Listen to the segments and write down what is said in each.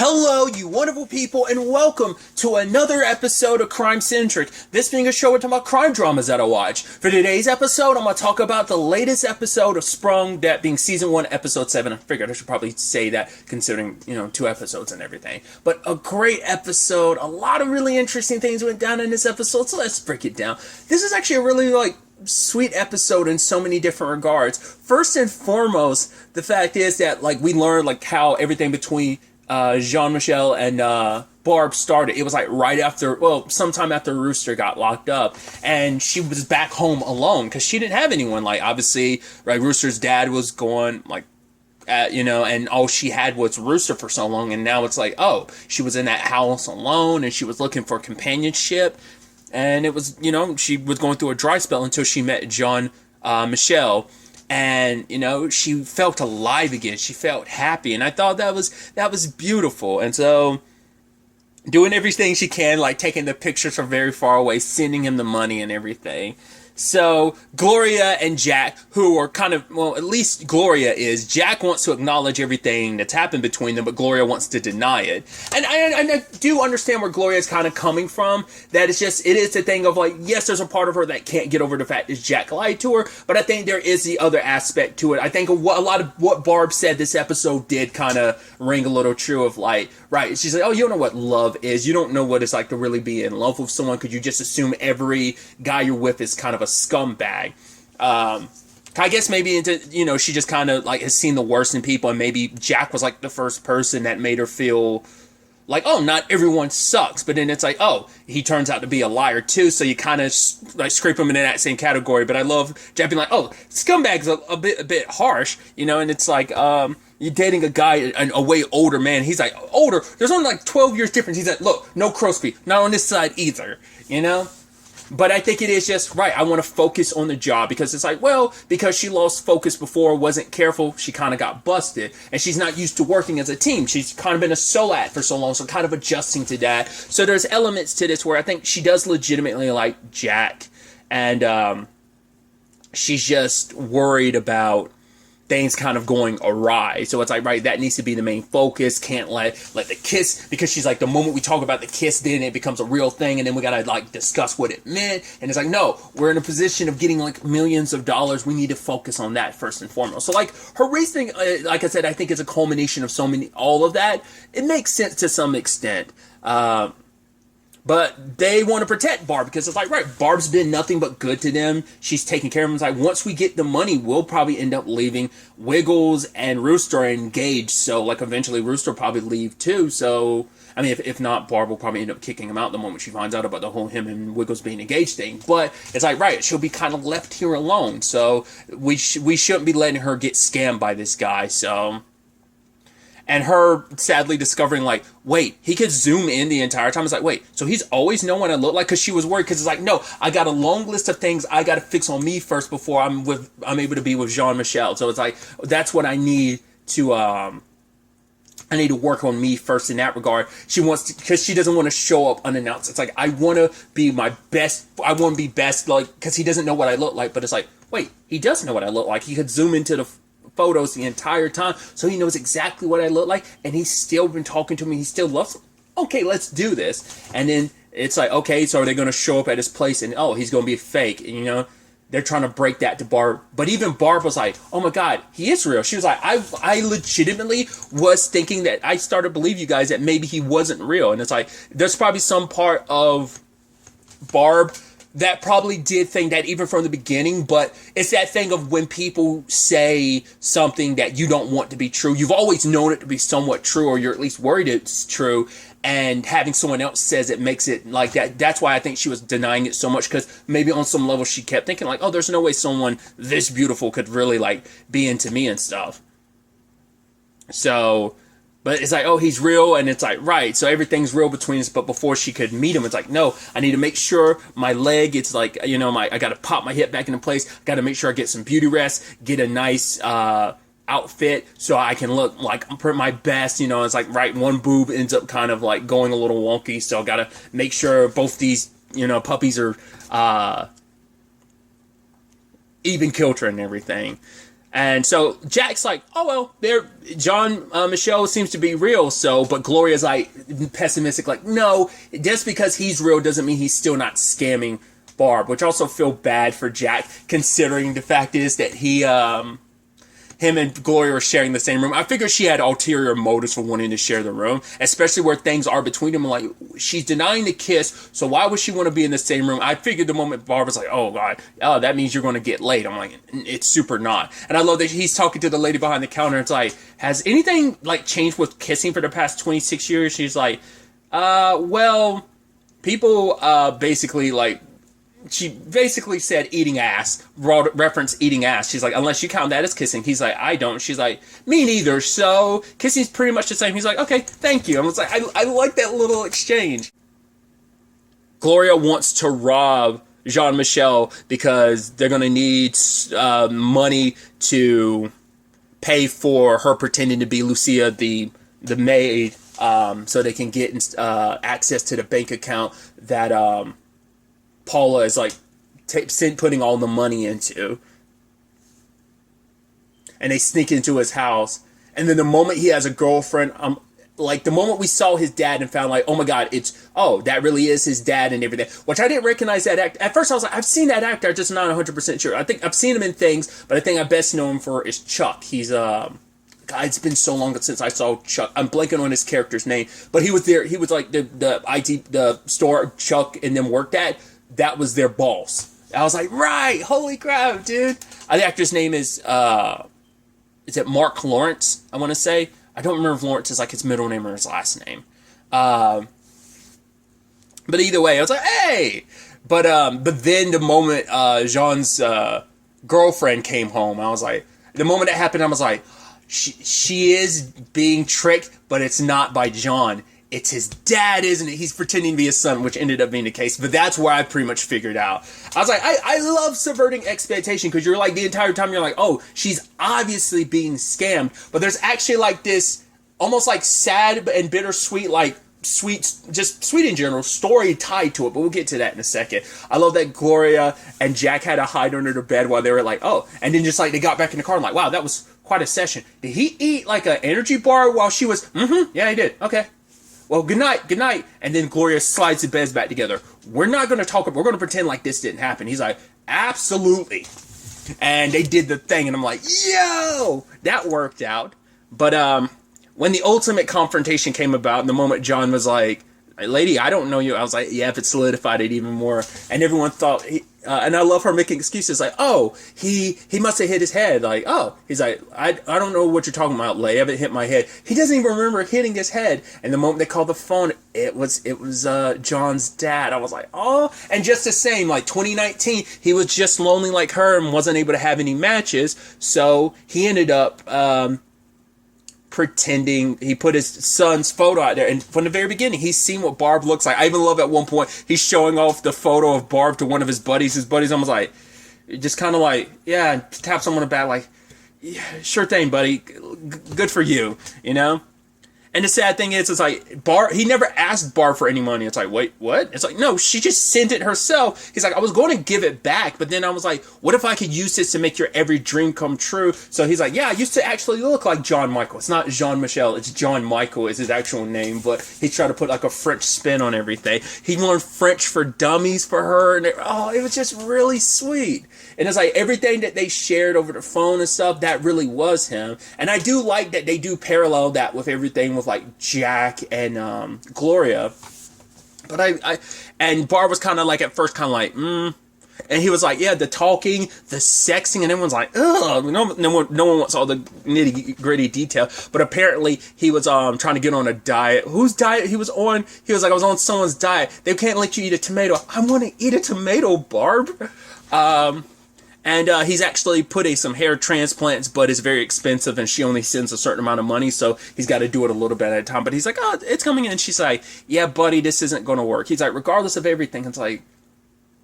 Hello, you wonderful people, and welcome to another episode of Crime Centric. This being a show we're talking about crime dramas that I watch. For today's episode, I'm going to talk about the latest episode of Sprung, that being Season 1, Episode 7. I figured I should probably say that, considering, 2 episodes and everything. But a great episode. A lot of really interesting things went down in this episode, so let's break it down. This is actually a really, sweet episode in so many different regards. First and foremost, the fact is that, we learned, how everything between Jean-Michel and Barb started. It was right after, sometime after Rooster got locked up, and she was back home alone because she didn't have anyone. Obviously, Rooster's dad was gone, and all she had was Rooster for so long, and now it's she was in that house alone, and she was looking for companionship, and it was, she was going through a dry spell until she met Jean-Michel. And, she felt alive again. She felt happy. And I thought that was beautiful. And so, doing everything she can, taking the pictures from very far away, sending him the money and everything. So, Gloria and Jack, who are at least Gloria is. Jack wants to acknowledge everything that's happened between them, but Gloria wants to deny it. And I do understand where Gloria is kind of coming from. That it is a thing of yes, there's a part of her that can't get over the fact that Jack lied to her, but I think there is the other aspect to it. I think a lot of what Barb said this episode did kind of ring a little true of right. She's like, oh, you don't know what love is. You don't know what it's like to really be in love with someone because you just assume every guy you're with is kind of a scumbag. I guess maybe she just kind of has seen the worst in people, and maybe Jack was the first person that made her feel oh, not everyone sucks, but then it's he turns out to be a liar too, so you kind of scrape him into that same category. But I love Jack being oh, scumbag's a bit harsh, and it's you're dating a guy, a way older man. He's older. There's only 12 years difference. He's look, no crow's feet. Not on this side either, But I think it is just right. I want to focus on the job because it's because she lost focus before, wasn't careful, she kind of got busted. And she's not used to working as a team. She's kind of been a solo act for so long, so kind of adjusting to that. So there's elements to this where I think she does legitimately like Jack. And she's just worried about things kind of going awry. So it's right, that needs to be the main focus. Can't let the kiss, because she's the moment we talk about the kiss, then it becomes a real thing, and then we gotta discuss what it meant. And it's no, we're in a position of getting millions of dollars. We need to focus on that first and foremost. So her reasoning, like I said, I think is a culmination of all of that. It makes sense to some extent. But they want to protect Barb because it's right, Barb's been nothing but good to them. She's taking care of them. It's once we get the money, we'll probably end up leaving. Wiggles and Rooster are engaged, so eventually Rooster will probably leave too. So, I mean, if not, Barb will probably end up kicking him out the moment she finds out about the whole him and Wiggles being engaged thing. But it's right, she'll be kind of left here alone. So we shouldn't be letting her get scammed by this guy, so... And her sadly discovering, wait, he could zoom in the entire time. It's wait, so he's always known what I look like? Because she was worried, because it's no, I got a long list of things I got to fix on me first before I'm able to be with Jean-Michel. So it's that's what I need to, I need to work on me first in that regard. She wants to, because she doesn't want to show up unannounced. It's I want to be my best, I want to be best, because he doesn't know what I look like. But it's wait, he does know what I look like. He could zoom into the photos the entire time, so he knows exactly what I look like, and he's still been talking to me. He still loves me. Okay, let's do this. And then it's okay, so are they going to show up at his place, and he's going to be fake, and they're trying to break that to Barb. But even Barb was oh my god, he is real. She was I legitimately was thinking that I started to believe you guys that maybe he wasn't real. And it's there's probably some part of Barb that probably did think that even from the beginning, but it's that thing of when people say something that you don't want to be true, you've always known it to be somewhat true, or you're at least worried it's true, and having someone else says it makes it like that. That's why I think she was denying it so much, because maybe on some level she kept thinking oh, there's no way someone this beautiful could really be into me and stuff. So... But it's oh, he's real, and it's right, so everything's real between us, but before she could meet him, it's no, I need to make sure my leg, it's I gotta pop my hip back into place, gotta make sure I get some beauty rest, get a nice, outfit, so I can look I'm my best, it's right, one boob ends up kind of going a little wonky, so I gotta make sure both these, puppies are, even kilter and everything. And so Jack's like, oh, well, John Michelle seems to be real. So, but Gloria's like pessimistic, like, no, just because he's real doesn't mean he's still not scamming Barb, which I also feel bad for Jack, considering the fact is that him and Gloria are sharing the same room. I figure she had ulterior motives for wanting to share the room, especially where things are between them. Like, she's denying the kiss, so why would she want to be in the same room? I figured the moment Barb was like, oh, God, that means you're going to get laid. I'm like, it's super not. And I love that he's talking to the lady behind the counter. It's like, has anything, like, changed with kissing for the past 26 years? She's like, well, people, basically, like, she basically said eating ass, reference eating ass. She's like, unless you count that as kissing. He's like, I don't. She's like, me neither. So kissing's pretty much the same. He's like, okay, thank you. I was like, I like that little exchange. Gloria wants to rob Jean-Michel because they're going to need money to pay for her pretending to be Lucia, the maid, so they can get access to the bank account that Paula is like putting all the money into. And they sneak into his house. And then the moment he has a girlfriend, like the moment we saw his dad and found like, oh my God, that really is his dad and everything. Which I didn't recognize that actor. At first I was like, I've seen that actor, I'm just not 100% sure. I think I've seen him in things, but I think I best know him for is Chuck. He's God, it's been so long since I saw Chuck. I'm blanking on his character's name, but he was there. He was like the store Chuck and them worked at. That was their boss. I was like, right, holy crap, dude. The actor's name is it Mark Lawrence, I want to say. I don't remember if Lawrence is like his middle name or his last name. But either way, I was like, hey! But then the moment Jean's girlfriend came home, I was like, the moment that happened, I was like, she is being tricked, but it's not by John. It's his dad, isn't it? He's pretending to be his son, which ended up being the case. But that's where I pretty much figured out. I was like, I love subverting expectation, because you're like, the entire time you're like, oh, she's obviously being scammed. But there's actually like this almost like sad and bittersweet, like just sweet in general, story tied to it. But we'll get to that in a second. I love that Gloria and Jack had to hide under their bed while they were like, oh. And then just like they got back in the car and like, wow, that was quite a session. Did he eat like an energy bar while she was, yeah, he did. Okay. Well, good night. And then Gloria slides the beds back together. We're not going to talk, we're going to pretend like this didn't happen. He's like, absolutely. And they did the thing, and I'm like, yo, that worked out. But when the ultimate confrontation came about, and the moment John was like, lady, I don't know you. I was like, yeah, if it solidified it even more. And everyone thought, and I love her making excuses like, oh, he must have hit his head. Like, oh, he's like, I don't know what you're talking about, lady. I haven't hit my head. He doesn't even remember hitting his head. And the moment they called the phone, it was John's dad. I was like, oh. And just the same, like 2019, he was just lonely like her and wasn't able to have any matches. So he ended up pretending. He put his son's photo out there, and from the very beginning he's seen what Barb looks like. I even love at one point he's showing off the photo of Barb to one of his buddies almost like, just kind of like, yeah, and taps him on the back like, yeah, sure thing, buddy, good for you, you know. And the sad thing is, it's like, Barb, he never asked Barb for any money. It's like, wait, what? It's like, no, she just sent it herself. He's like, I was going to give it back, but then I was like, what if I could use this to make your every dream come true? So he's like, yeah, I used to actually look like John Michael. It's not Jean-Michel, it's John Michael is his actual name, but he tried to put like a French spin on everything. He learned French for dummies for her, and it was just really sweet. And it's like everything that they shared over the phone and stuff, that really was him. And I do like that they do parallel that with everything with like Jack and Gloria. But and Barb was kind of like at first kind of like, And he was like, yeah, the talking, the sexing, and everyone's like, ugh. No one wants all the nitty gritty detail. But apparently he was trying to get on a diet. Whose diet he was on? He was like, I was on someone's diet. They can't let you eat a tomato. I want to eat a tomato, Barb. And he's actually put some hair transplants, but it's very expensive, and she only sends a certain amount of money, so he's got to do it a little bit at a time. But he's like, oh, it's coming in. And she's like, yeah, buddy, this isn't going to work. He's like, regardless of everything, it's like,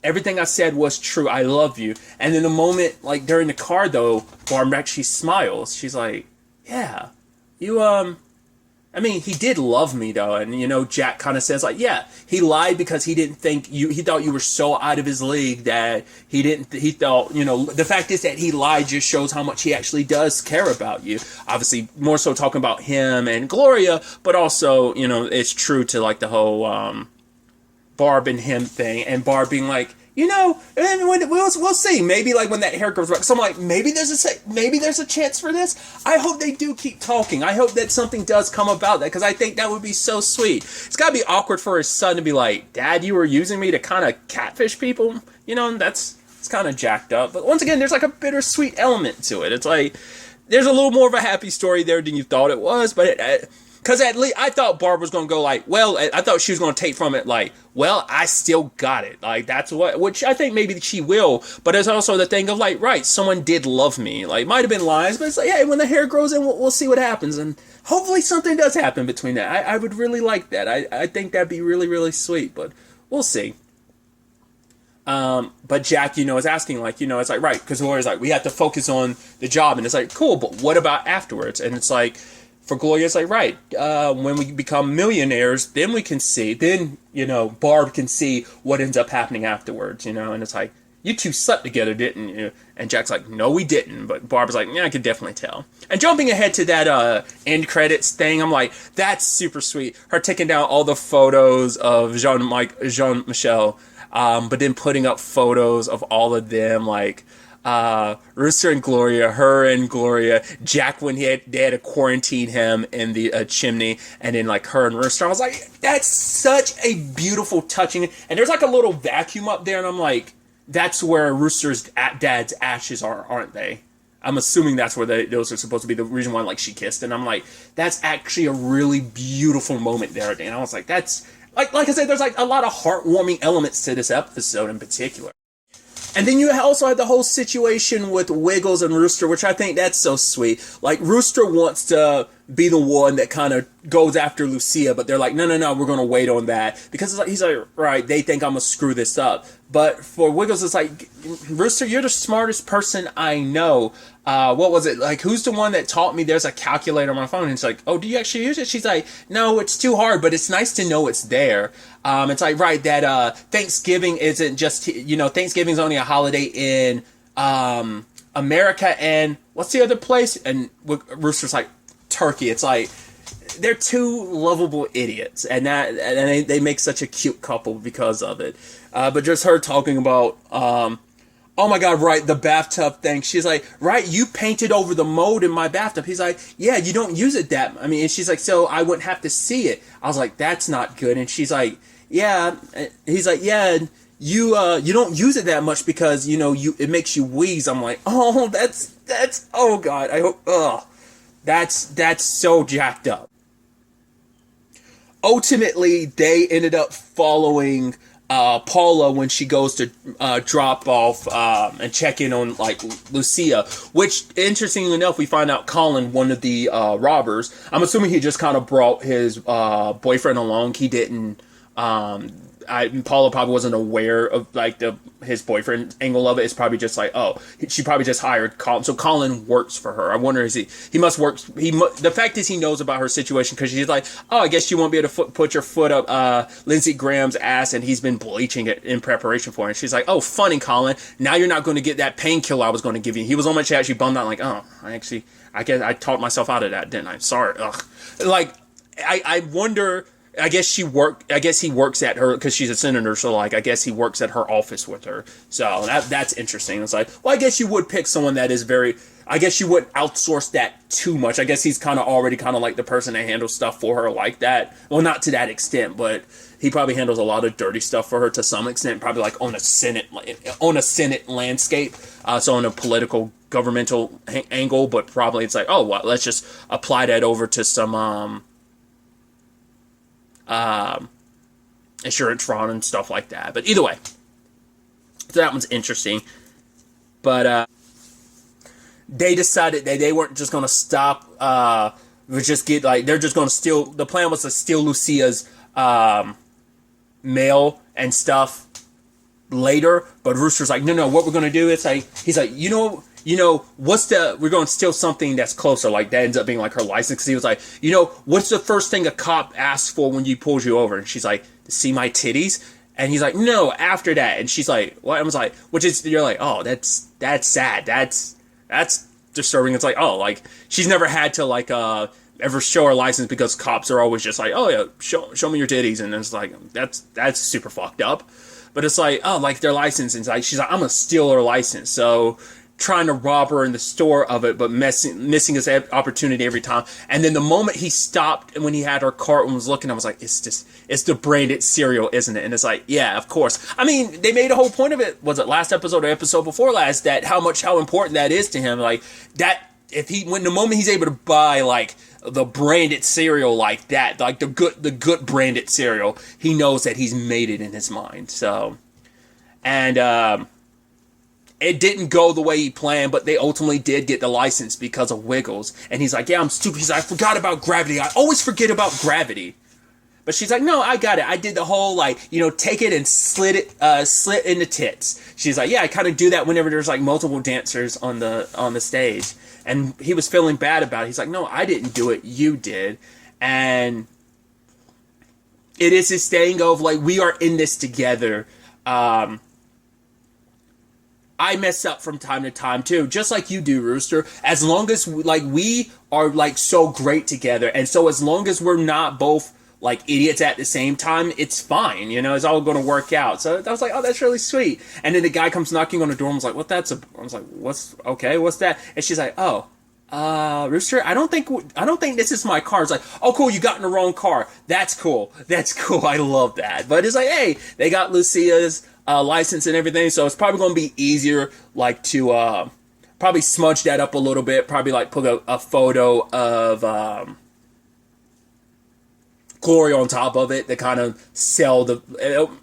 everything I said was true. I love you. And then the moment, like, during the car, though, Barb actually smiles. She's like, yeah, you I mean, he did love me though, and Jack kind of says like, yeah, he lied because he didn't think you. He thought you were so out of his league that he didn't. He thought, the fact is that he lied just shows how much he actually does care about you. Obviously, more so talking about him and Gloria, but also, it's true to like the whole Barb and him thing, and Barb being like, and we'll see. Maybe like when that hair grows back, so I'm like, maybe there's a chance for this. I hope they do keep talking. I hope that something does come about that, because I think that would be so sweet. It's got to be awkward for his son to be like, Dad, you were using me to kind of catfish people. It's kind of jacked up. But once again, there's like a bittersweet element to it. It's like there's a little more of a happy story there than you thought it was, but because at least I thought Barb was going to go like, well, I thought she was going to take from it like, well, I still got it. Like, that's which I think maybe she will. But there's also the thing of like, right, someone did love me. Like, might have been lies, but it's like, hey, when the hair grows in, we'll see what happens. And hopefully something does happen between that. I would really like that. I think that'd be really, really sweet, but we'll see. But Jack, is asking like, it's like, right, because Gloria's like, we have to focus on the job. And it's like, cool, but what about afterwards? And it's like, for Gloria, it's like, right, when we become millionaires, then we can see, Barb can see what ends up happening afterwards, and it's like, you two slept together, didn't you? And Jack's like, no, we didn't. But Barb's like, yeah, I could definitely tell. And jumping ahead to that end credits thing, I'm like, that's super sweet. Her taking down all the photos of Jean-Michel, but then putting up photos of all of them, like, Rooster and Gloria, her and Gloria, Jack when they had to quarantine him in the chimney, and then like her and Rooster. I was like, that's such a beautiful touching. And there's like a little vacuum up there, and I'm like, that's where Rooster's dad's ashes are, aren't they? I'm assuming that's where those are supposed to be the reason why like she kissed. And I'm like, that's actually a really beautiful moment there. And I was like, that's like I said, there's like a lot of heartwarming elements to this episode in particular. And then you also had the whole situation with Wiggles and Rooster, which I think that's so sweet. Like, Rooster wants to be the one that kind of goes after Lucia, but they're like, no, we're going to wait on that. Because it's like, he's like, right, they think I'm going to screw this up. But for Wiggles, it's like, Rooster, you're the smartest person I know. What was it? Like, who's the one that taught me there's a calculator on my phone? And it's like, oh, do you actually use it? She's like, no, it's too hard, but it's nice to know it's there. It's like, right, that Thanksgiving isn't just, Thanksgiving's only a holiday in America, and what's the other place? And Rooster's like, Turkey. It's like, they're two lovable idiots, and they make such a cute couple because of it. But just her talking about, oh my God, right, the bathtub thing. She's like, right, you painted over the mold in my bathtub. He's like, yeah, you don't use it and she's like, so I wouldn't have to see it. I was like, that's not good. And she's like, yeah. He's like, yeah, you don't use it that much because, it makes you wheeze. I'm like, oh, that's, oh God, I hope, that's so jacked up. Ultimately, they ended up following Paula when she goes to drop off and check in on like Lucia, which interestingly enough we find out Colin, one of the robbers, I'm assuming he just kind of brought his boyfriend along. He didn't Paula probably wasn't aware of like his boyfriend angle of it. It's probably just like, oh, she probably just hired Colin. So Colin works for her. I wonder, he must work. The fact is he knows about her situation because she's like, oh, I guess you won't be able to put your foot up Lindsey Graham's ass, and he's been bleaching it in preparation for it. And she's like, oh, funny, Colin. Now you're not going to get that painkiller I was going to give you. He was on my chat. She bummed out like, oh, I guess I talked myself out of that, didn't I? Sorry. Ugh. Like, I wonder. I guess he works at her because she's a senator. So like, I guess he works at her office with her. So that's interesting. It's like, well, I guess you would pick someone that is I guess you wouldn't outsource that too much. I guess he's already like the person that handles stuff for her like that. Well, not to that extent, but he probably handles a lot of dirty stuff for her to some extent. Probably like on a Senate landscape. So on a political governmental angle, but probably it's like, oh, well, let's just apply that over to some, insurance fraud and stuff like that. But either way, so that one's interesting. But they decided that they weren't just going to stop. They're just going to steal. The plan was to steal Lucia's mail and stuff later. But Rooster's like, no. What we're going to do is he's like, we're going to steal something that's closer. Like, that ends up being like her license. Cause he was like, what's the first thing a cop asks for when he pulls you over? And she's like, to see my titties? And he's like, no, after that. And she's like, what? I was like, you're like, oh, that's sad. That's disturbing. It's like, oh, like, she's never had to, like, ever show her license because cops are always just like, oh yeah, show me your titties. And it's like, that's super fucked up. But it's like, oh, like, their license. And it's like, she's like, I'm gonna steal her license. So, trying to rob her in the store of it, but missing his opportunity every time. And then the moment he stopped and when he had her cart and was looking, I was like, it's the branded cereal, isn't it? And it's like, yeah, of course. I mean, they made a whole point of it. Was it last episode or episode before last, that how important that is to him? Like, that, when the moment he's able to buy, like, the branded cereal like that, like the good branded cereal, he knows that he's made it in his mind. So, and, it didn't go the way he planned, but they ultimately did get the license because of Wiggles. And he's like, yeah, I'm stupid. He's like, I forgot about gravity. I always forget about gravity. But she's like, no, I got it. I did the whole, like, take it and slit in the tits. She's like, yeah, I kind of do that whenever there's, like, multiple dancers on the stage. And he was feeling bad about it. He's like, no, I didn't do it. You did. And it is this thing of, like, we are in this together. I mess up from time to time too, just like you do, Rooster. As long as we are like so great together, and so as long as we're not both like idiots at the same time, it's fine. It's all going to work out. So I was like, oh, that's really sweet. And then the guy comes knocking on the door and was like, I was like, what's that? And she's like, oh, Rooster, I don't think this is my car. It's like, oh, cool, you got in the wrong car. That's cool. I love that. But it's like, hey, they got Lucia's license and everything, so it's probably going to be easier, like, to probably smudge that up a little bit, probably, like, put a photo of Gloria on top of it to kind of sell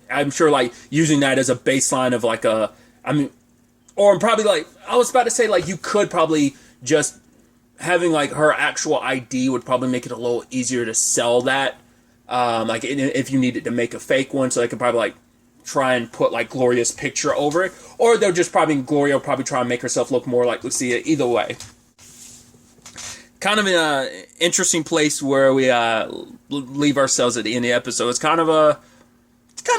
I'm sure, like, using that as a baseline of, like, or probably, like, I was about to say, like, you could probably just having, like, her actual ID would probably make it a little easier to sell that, like, if you needed to make a fake one, so they could probably, like, try and put, like, Gloria's picture over it. Or they'll just Gloria will probably try and make herself look more like Lucia. Either way. Kind of in an interesting place where we leave ourselves at the end of the episode. It's kind of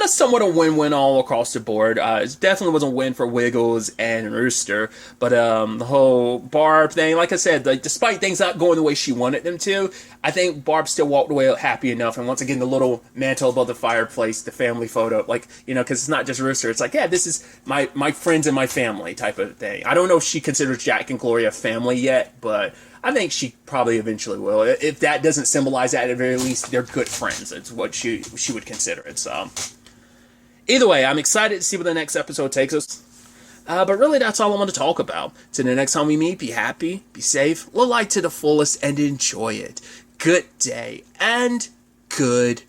somewhat a win-win all across the board. It definitely was a win for Wiggles and Rooster. But the whole Barb thing, like I said, like, despite things not going the way she wanted them to, I think Barb still walked away happy enough. And once again, the little mantle above the fireplace, the family photo, like, because it's not just Rooster. It's like, yeah, this is my friends and my family type of thing. I don't know if she considers Jack and Gloria family yet, but I think she probably eventually will. If that doesn't symbolize that, at the very least, they're good friends. It's what she would consider it. So, either way, I'm excited to see where the next episode takes us. But really, that's all I want to talk about. Till the next time we meet, be happy, be safe, live life to the fullest, and enjoy it. Good day, and good